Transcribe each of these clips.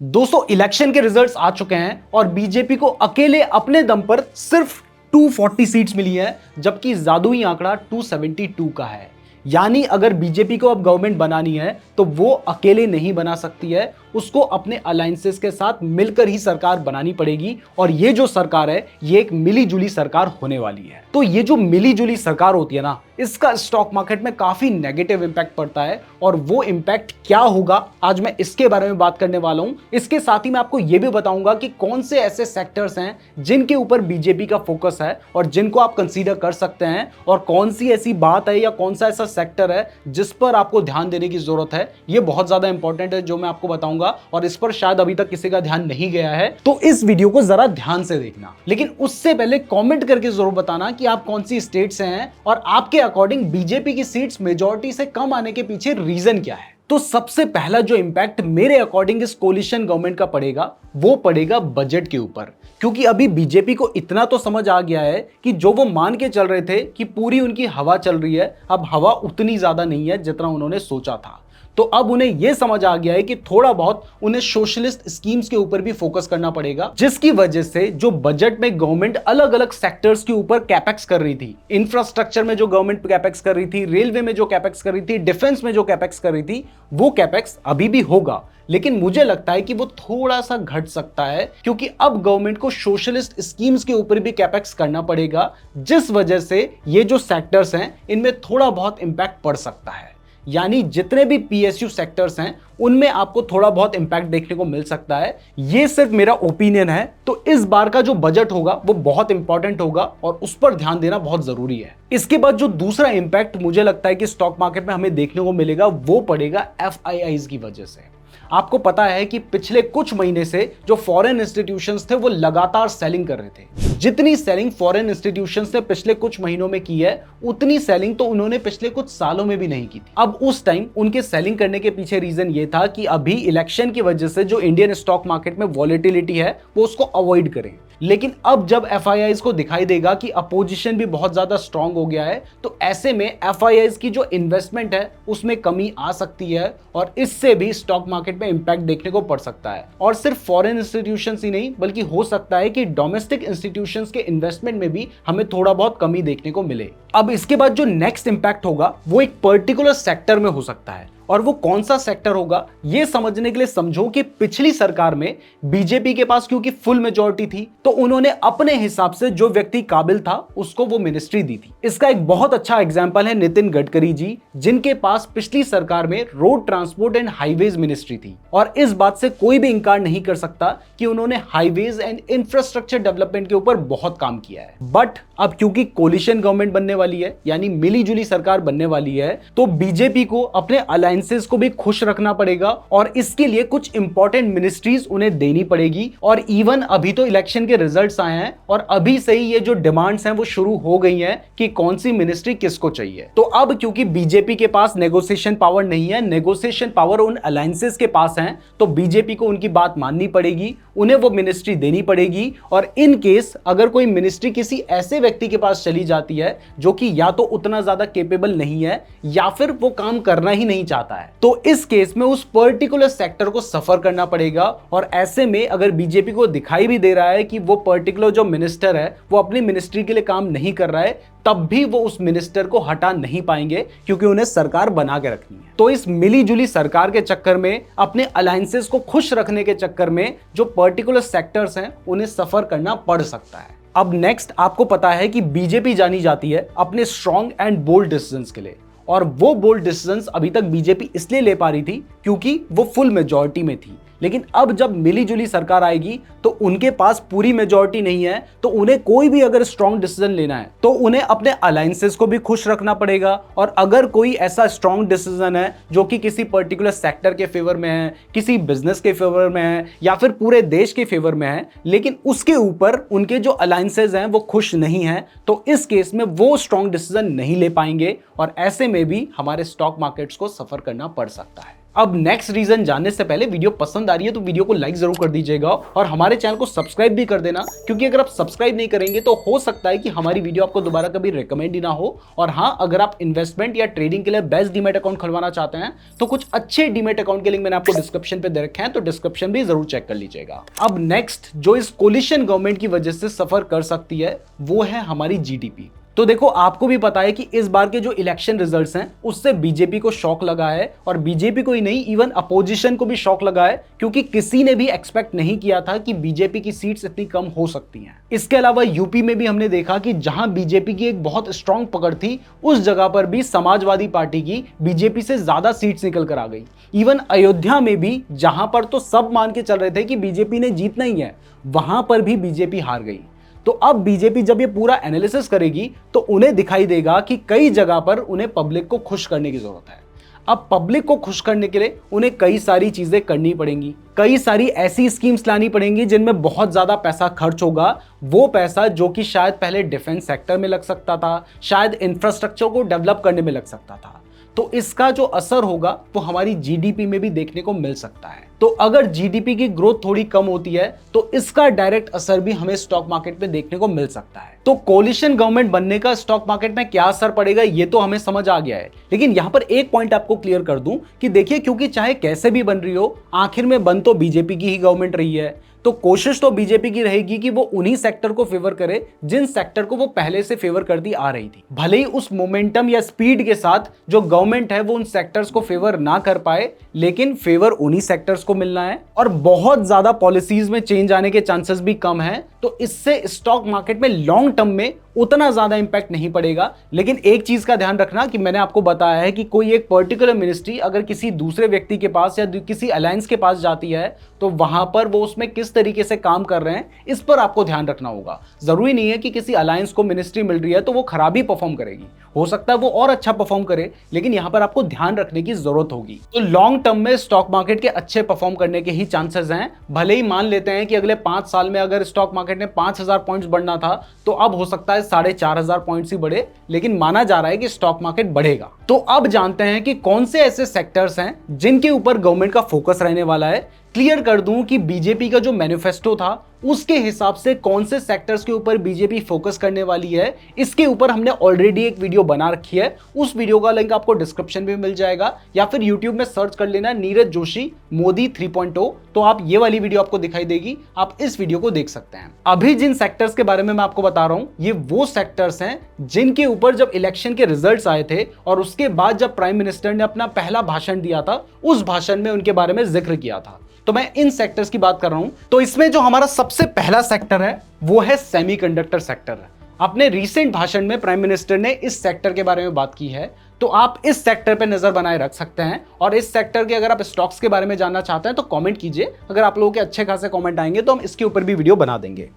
दोस्तों, इलेक्शन के रिजल्ट्स आ चुके हैं और बीजेपी को अकेले अपने दम पर सिर्फ 240 सीट्स मिली है, जबकि जादुई आंकड़ा 272 का है। यानी अगर बीजेपी को अब गवर्नमेंट बनानी है तो वो अकेले नहीं बना सकती है, उसको अपने अलायंसेस के साथ मिलकर ही सरकार बनानी पड़ेगी। और ये जो सरकार है ये एक मिली जुली सरकार होने वाली है। तो ये जो मिली जुली सरकार होती है ना, इसका स्टॉक मार्केट में काफी नेगेटिव इंपैक्ट पड़ता है। और वो इंपैक्ट क्या होगा, आज मैं इसके बारे में बात करने वाला हूं। इसके साथ ही मैं आपको ये भी बताऊंगा कि कौन से ऐसे सेक्टर्स हैं जिनके ऊपर बीजेपी का फोकस है और जिनको आप कंसीडर कर सकते हैं, और कौन सी ऐसी बात है या कौन सा ऐसा सेक्टर है जिस पर आपको ध्यान देने की जरूरत है। ये बहुत ज्यादा इंपॉर्टेंट है जो मैं आपको बताऊंगा, और इस पर शायद अभी तक किसी का ध्यान नहीं गया है। तो इस वीडियो को जरा ध्यान से देखना, लेकिन उससे पहले कमेंट करके जरूर बताना कि आप कौन सी स्टेट से हैं और आपके अकॉर्डिंग बीजेपी की सीट्स मेजॉरिटी से कम आने के पीछे रीजन क्या है। तो सबसे पहला जो इंपैक्ट मेरे अकॉर्डिंग इस कोलिशन गवर्नमेंट का पड़ेगा वो पड़ेगा बजट के ऊपर। क्योंकि अभी बीजेपी को इतना तो समझ आ गया है कि जो वो मान के चल रहे थे कि पूरी उनकी हवा चल रही है, अब हवा उतनी ज्यादा नहीं है जितना उन्होंने सोचा था। तो अब उन्हें यह समझ आ गया है कि थोड़ा बहुत उन्हें सोशलिस्ट स्कीम्स के ऊपर भी फोकस करना पड़ेगा, जिसकी वजह से जो बजट में गवर्नमेंट अलग अलग सेक्टर्स के ऊपर कैपेक्स कर रही थी, इंफ्रास्ट्रक्चर में जो गवर्नमेंट कैपेक्स कर रही थी, रेलवे में जो कैपेक्स कर रही थी, डिफेंस में जो कैपेक्स कर रही थी, वो कैपेक्स अभी भी होगा। लेकिन मुझे लगता है कि वो थोड़ा सा घट सकता है, क्योंकि अब गवर्नमेंट को सोशलिस्ट स्कीम्स के ऊपर भी कैपेक्स करना पड़ेगा, जिस वजह से ये जो सेक्टर्स हैं इनमें थोड़ा बहुत इंपैक्ट पड़ सकता है। यानी जितने भी पीएसयू सेक्टर्स हैं उनमें आपको थोड़ा बहुत इंपैक्ट देखने को मिल सकता है। ये सिर्फ मेरा ओपिनियन है। तो इस बार का जो बजट होगा वो बहुत इंपॉर्टेंट होगा और उस पर ध्यान देना बहुत जरूरी है। इसके बाद जो दूसरा इंपैक्ट मुझे लगता है कि स्टॉक मार्केट में हमें देखने को मिलेगा वो पड़ेगा एफआईआईज की वजह से। आपको पता है कि पिछले कुछ महीने से जो फॉरेन इंस्टीट्यूशंस थे वो लगातार सेलिंग कर रहे थे। जितनी सेलिंग फॉरेन इंस्टीट्यूशंस ने पिछले कुछ महीनों में की है, उतनी सेलिंग तो उन्होंने पिछले कुछ सालों में भी नहीं की थी। अब उस टाइम उनके सेलिंग करने के पीछे रीजन ये था कि अभी इलेक्शन की वजह से जो इंडियन स्टॉक मार्केट में वॉलेटिलिटी है वो उसको अवॉइड करें। लेकिन अब जब एफआईआईज को दिखाई देगा कि अपोजिशन भी बहुत ज्यादा स्ट्रांग हो गया है, तो ऐसे में एफआईआईज की जो इन्वेस्टमेंट है उसमें कमी आ सकती है और इससे भी स्टॉक मार्केट में इंपैक्ट देखने को पड़ सकता है। और सिर्फ फॉरेन इंस्टीट्यूशंस ही नहीं, बल्कि हो सकता है कि डोमेस्टिक इंस्टीट्यूशंस के इन्वेस्टमेंट में भी हमें थोड़ा बहुत कमी देखने को मिले। अब इसके बाद जो नेक्स्ट इंपैक्ट होगा वो एक पर्टिकुलर सेक्टर में हो सकता है, और वो कौन सा सेक्टर होगा ये समझने के लिए समझो कि पिछली सरकार में बीजेपी के पास क्योंकि फुल मेजॉरिटी थी, तो उन्होंने अपने हिसाब से जो व्यक्ति काबिल था उसको वो मिनिस्ट्री दी थी। इसका एक बहुत अच्छा एग्जांपल है नितिन गडकरी जी, जिनके पास पिछली सरकार में road transport and highways ministry थी। और इस बात से कोई भी इंकार नहीं कर सकता कि उन्होंने हाईवेज एंड इंफ्रास्ट्रक्चर डेवलपमेंट के ऊपर बहुत काम किया है। बट अब क्योंकि कोलिशन गवर्नमेंट बनने वाली है, यानी मिली जुली सरकार बनने वाली है, तो बीजेपी को अपने अलायंसेस को भी खुश रखना पड़ेगा और इसके लिए कुछ इंपॉर्टेंट मिनिस्ट्रीज उन्हें देनी पड़ेगी। और इवन अभी तो इलेक्शन के रिजल्ट्स आए हैं और अभी से ही ये जो डिमांड्स हैं वो शुरू हो गई हैं कि कौन सी मिनिस्ट्री किसको चाहिए। तो अब क्योंकि बीजेपी के पास नेगोशिएशन पावर नहीं है, नेगोशिएशन पावर उन अलायंसेस के पास है, तो बीजेपी को उनकी बात माननी पड़ेगी, उन्हें वो मिनिस्ट्री देनी पड़ेगी। और इन केस अगर कोई मिनिस्ट्री किसी ऐसे व्यक्ति के पास चली जाती है जो कि या तो उतना ज्यादा केपेबल नहीं है या फिर वो काम करना ही नहीं चाहता है, तो इस केस में उस पर्टिकुलर सेक्टर को सफर करना पड़ेगा। और ऐसे में अगर बीजेपी को दिखाई भी दे रहा है कि वो पर्टिकुलर जो मिनिस्टर है वो अपनी मिनिस्ट्री के लिए काम नहीं कर रहा है, तब भी वो उस मिनिस्टर को हटा नहीं पाएंगे, क्योंकि उन्हें सरकार बना के रखनी है। तो इस मिली जुली सरकार के चक्कर में, अपने अलायंसेस को खुश रखने के चक्कर में जो पर्टिकुलर सेक्टर्स हैं उन्हें सफर करना पड़ सकता है। अब नेक्स्ट, आपको पता है कि बीजेपी जानी जाती है अपने स्ट्रॉन्ग एंड बोल्ड डिसीजंस के लिए, और वो बोल्ड डिसीजंस अभी तक बीजेपी इसलिए ले पा रही थी क्योंकि वो फुल मेजॉरिटी में थी। लेकिन अब जब मिली जुली सरकार आएगी तो उनके पास पूरी मेजॉरिटी नहीं है, तो उन्हें कोई भी अगर स्ट्रॉन्ग डिसीजन लेना है तो उन्हें अपने अलायंसेस को भी खुश रखना पड़ेगा। और अगर कोई ऐसा स्ट्रॉन्ग डिसीजन है जो कि किसी पर्टिकुलर सेक्टर के फेवर में है, किसी बिजनेस के फेवर में है या फिर पूरे देश के फेवर में है, लेकिन उसके ऊपर उनके जो अलायंसेस हैं वो खुश नहीं है, तो इस केस में वो स्ट्रॉन्ग डिसीजन नहीं ले पाएंगे और ऐसे में भी हमारे स्टॉक मार्केट्स को सफर करना पड़ सकता है। अब नेक्स्ट रीजन जानने से पहले वीडियो पसंद आ रही है तो वीडियो को लाइक जरूर कर दीजिएगा और हमारे चैनल को सब्सक्राइब भी कर देना, क्योंकि अगर आप सब्सक्राइब नहीं करेंगे तो हो सकता है कि हमारी वीडियो आपको दोबारा कभी रिकमेंड ही ना हो। और हाँ, अगर आप इन्वेस्टमेंट या ट्रेडिंग के लिए बेस्ट डीमैट अकाउंट खुलवाना चाहते हैं तो कुछ अच्छे डीमैट अकाउंट के लिंक मैंने आपको डिस्क्रिप्शन पे दे रखे हैं, तो डिस्क्रिप्शन भी जरूर चेक कर लीजिएगा। अब नेक्स्ट जो इस कोलिशन गवर्नमेंट की वजह से सफर कर सकती है वो है हमारी जीडीपी। तो देखो, आपको भी पता है कि इस बार के जो इलेक्शन रिजल्ट्स हैं उससे बीजेपी को शॉक लगा है, और बीजेपी को ही नहीं, इवन अपोजिशन को भी शॉक लगा है, क्योंकि किसी ने भी एक्सपेक्ट नहीं किया था कि बीजेपी की सीट्स इतनी कम हो सकती हैं। इसके अलावा यूपी में भी हमने देखा कि जहां बीजेपी की एक बहुत स्ट्रांग पकड़ थी, उस जगह पर भी समाजवादी पार्टी की बीजेपी से ज्यादा सीट्स निकल कर आ गई। इवन अयोध्या में भी, जहां पर तो सब मान के चल रहे थे कि बीजेपी ने जीतना ही है, वहां पर भी बीजेपी हार गई। तो अब बीजेपी जब ये पूरा एनालिसिस करेगी तो उन्हें दिखाई देगा कि कई जगह पर उन्हें पब्लिक को खुश करने की जरूरत है। अब पब्लिक को खुश करने के लिए उन्हें कई सारी चीजें करनी पड़ेंगी, कई सारी ऐसी स्कीम्स लानी पड़ेंगी जिनमें बहुत ज्यादा पैसा खर्च होगा। वो पैसा जो कि शायद पहले डिफेंस सेक्टर में लग सकता था, शायद इंफ्रास्ट्रक्चर को डेवलप करने में लग सकता था, तो इसका जो असर होगा वो हमारी जीडीपी में भी देखने को मिल सकता है। तो अगर जीडीपी की ग्रोथ थोड़ी कम होती है तो इसका डायरेक्ट असर भी हमें स्टॉक मार्केट में देखने को मिल सकता है। तो कोलिशन गवर्नमेंट बनने का स्टॉक मार्केट में क्या असर पड़ेगा ये तो हमें समझ आ गया है, लेकिन यहां पर एक पॉइंट आपको क्लियर कर दूं कि देखिए, क्योंकि चाहे कैसे भी बन रही हो, आखिर में बन तो बीजेपी की ही गवर्नमेंट रही है, तो कोशिश तो बीजेपी की रहेगी कि वो उन्हीं सेक्टर को फेवर करे जिन सेक्टर को वो पहले से फेवर करती आ रही थी। भले ही उस मोमेंटम या स्पीड के साथ जो गवर्नमेंट है वो उन सेक्टर्स को फेवर ना कर पाए, लेकिन फेवर उन्हीं सेक्टर्स को मिलना है, और बहुत ज्यादा पॉलिसीज में चेंज आने के चांसेस भी कम है। तो इससे स्टॉक मार्केट में लॉन्ग टर्म में उतना ज्यादा इंपैक्ट नहीं पड़ेगा। लेकिन एक चीज का ध्यान रखना कि मैंने आपको बताया है कि कोई एक पर्टिकुलर मिनिस्ट्री अगर किसी दूसरे व्यक्ति के पास या किसी अलायंस के पास जाती है तो वहां पर वो उसमें किस तरीके से काम कर रहे हैं, इस पर आपको ध्यान रखना होगा। जरूरी नहीं है कि किसी अलायंस को मिनिस्ट्री मिल रही है तो वो खराब ही परफॉर्म करेगी, हो सकता है वो और अच्छा परफॉर्म करे, लेकिन यहां पर आपको ध्यान रखने की जरूरत होगी। तो लॉन्ग टर्म में स्टॉक मार्केट के अच्छे परफॉर्म करने के ही चांसेस हैं। भले ही मान लेते हैं कि अगले 5 साल में अगर स्टॉक मार्केट ने 5000 पॉइंट्स बढ़ना था तो अब हो सकता है 4500 पॉइंट्स ही बढ़े, लेकिन माना जा रहा है कि स्टॉक मार्केट बढ़ेगा। तो अब जानते हैं कि कौन से ऐसे सेक्टर्स हैं जिनके ऊपर गवर्नमेंट का फोकस रहने वाला है। क्लियर कर दूं कि बीजेपी का जो मैनिफेस्टो था उसके हिसाब से कौन से सेक्टर्स के ऊपर बीजेपी फोकस करने वाली है, इसके ऊपर हमने ऑलरेडी एक वीडियो बना रखी है। उस वीडियो का लिंक आपको डिस्क्रिप्शन में मिल जाएगा, या फिर यूट्यूब में सर्च कर लेना नीरज जोशी मोदी 3.0, तो आप ये वाली वीडियो आपको दिखाई देगी, आप इस वीडियो को देख सकते हैं। अभी जिन सेक्टर्स के बारे में मैं आपको बता रहा हूं ये वो सेक्टर्स हैं जिनके ऊपर जब इलेक्शन के रिजल्ट्स आए थे और उसके बाद जब प्राइम मिनिस्टर ने अपना पहला भाषण दिया था, उस भाषण में उनके बारे में जिक्र किया था। तो मैं इन सेक्टर्स की बात कर रहा हूं। तो इसमें जो हमारा सबसे पहला सेक्टर है वो है सेमीकंडक्टर सेक्टर। अपने रीसेंट भाषण में प्राइम मिनिस्टर ने इस सेक्टर के बारे में बात की है, तो आप इस सेक्टर पे नजर बनाए रख सकते हैं। और इस सेक्टर के अगर आप स्टॉक्स के बारे में जानना चाहते हैं तो कमेंट कीजिए, अगर आप लोगों के अच्छे खासे कमेंट आएंगे तो हम इसके ऊपर भी वीडियो बना देंगे।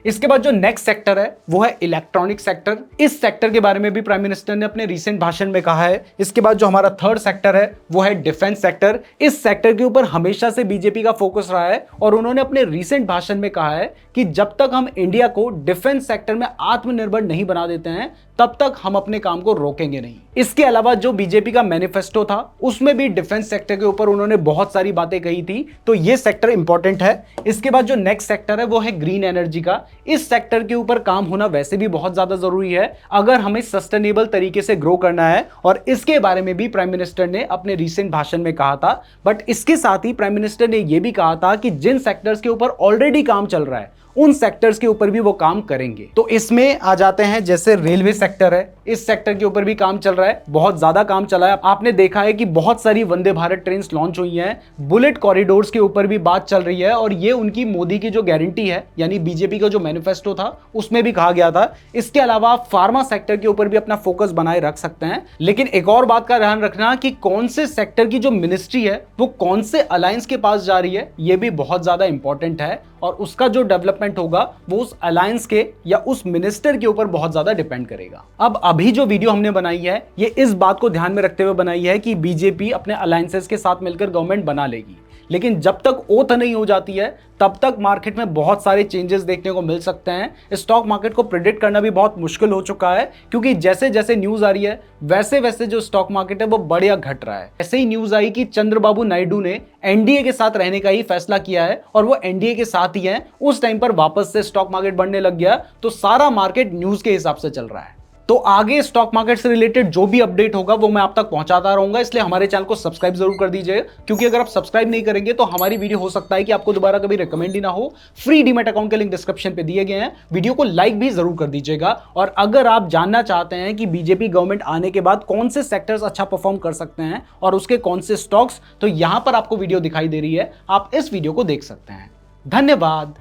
इसके बाद जो नेक्स्ट सेक्टर है वो है इलेक्ट्रॉनिक सेक्टर। इस सेक्टर के बारे में भी प्राइम मिनिस्टर ने अपने रीसेंट भाषण में कहा है। इसके बाद जो हमारा थर्ड सेक्टर है वो है डिफेंस सेक्टर। इस सेक्टर के ऊपर हमेशा से बीजेपी का फोकस रहा है और उन्होंने अपने रीसेंट भाषण में कहा है कि जब तक हम इंडिया को डिफेंस सेक्टर में आत्मनिर्भर नहीं बना देते हैं तब तक हम अपने काम को रोकेंगे नहीं। इसके अलावा जो बीजेपी का मैनिफेस्टो था उसमें भी डिफेंस सेक्टर के ऊपर उन्होंने बहुत सारी बातें कही थी, तो ये सेक्टर इंपॉर्टेंट है। इसके बाद जो नेक्स्ट सेक्टर है वो है ग्रीन एनर्जी का। इस सेक्टर के ऊपर काम होना वैसे भी बहुत ज्यादा जरूरी है अगर हमें सस्टेनेबल तरीके से ग्रो करना है, और इसके बारे में भी प्राइम मिनिस्टर ने अपने रीसेंट भाषण में कहा था। बट इसके साथ ही प्राइम मिनिस्टर ने यह भी कहा था कि जिन सेक्टर्स के ऊपर ऑलरेडी काम चल रहा है उन सेक्टर्स के ऊपर भी वो काम करेंगे। तो इसमें आ जाते हैं जैसे रेलवे सेक्टर है, इस सेक्टर के ऊपर भी काम चल रहा है, बहुत ज्यादा काम चला है। आपने देखा है कि बहुत सारी वंदे भारत ट्रेन लॉन्च हुई हैं, बुलेट कॉरिडोर्स के ऊपर भी बात चल रही है, और ये उनकी मोदी की जो गारंटी है, यानी बीजेपी का जो मैनिफेस्टो था उसमें भी कहा गया था। इसके अलावा आप फार्मा सेक्टर के ऊपर भी अपना फोकस बनाए रख सकते हैं। लेकिन एक और बात का ध्यान रखना कि कौन से सेक्टर की जो मिनिस्ट्री है वो कौन से अलायंस के पास जा रही है, ये भी बहुत ज्यादा इंपॉर्टेंट है, और उसका जो डेवलपमेंट होगा वो उस अलायंस के या उस मिनिस्टर के ऊपर बहुत ज्यादा डिपेंड करेगा। अब अभी जो वीडियो हमने बनाई है ये इस बात को ध्यान में रखते हुए बनाई है कि बीजेपी अपने अलायंसेस के साथ मिलकर गवर्नमेंट बना लेगी, लेकिन जब तक ओथ नहीं हो जाती है तब तक मार्केट में बहुत सारे चेंजेस देखने को मिल सकते हैं। स्टॉक मार्केट को प्रिडिक्ट करना भी बहुत मुश्किल हो चुका है, क्योंकि जैसे जैसे न्यूज आ रही है वैसे वैसे जो स्टॉक मार्केट है वो बढ़िया घट रहा है। ऐसे ही न्यूज आई कि चंद्रबाबू नायडू ने एनडीए के साथ रहने का ही फैसला किया है और वो एनडीए के साथ ही है। उस टाइम पर वापस से स्टॉक मार्केट बढ़ने लग गया, तो सारा मार्केट न्यूज के हिसाब से चल रहा है। तो आगे स्टॉक मार्केट से रिलेटेड जो भी अपडेट होगा वो मैं आप तक पहुंचाता रहूंगा, इसलिए हमारे चैनल को सब्सक्राइब जरूर कर दीजिए, क्योंकि अगर आप सब्सक्राइब नहीं करेंगे तो हमारी वीडियो हो सकता है कि आपको दोबारा कभी रिकमेंड ही ना हो। फ्री डीमैट अकाउंट के लिंक डिस्क्रिप्शन पे दिए गए हैं, वीडियो को लाइक भी जरूर कर दीजिएगा। और अगर आप जानना चाहते हैं कि बीजेपी गवर्नमेंट आने के बाद कौन से सेक्टर्स अच्छा परफॉर्म कर सकते हैं और उसके कौन से स्टॉक्स, तो यहां पर आपको वीडियो दिखाई दे रही है, आप इस वीडियो को देख सकते हैं। धन्यवाद।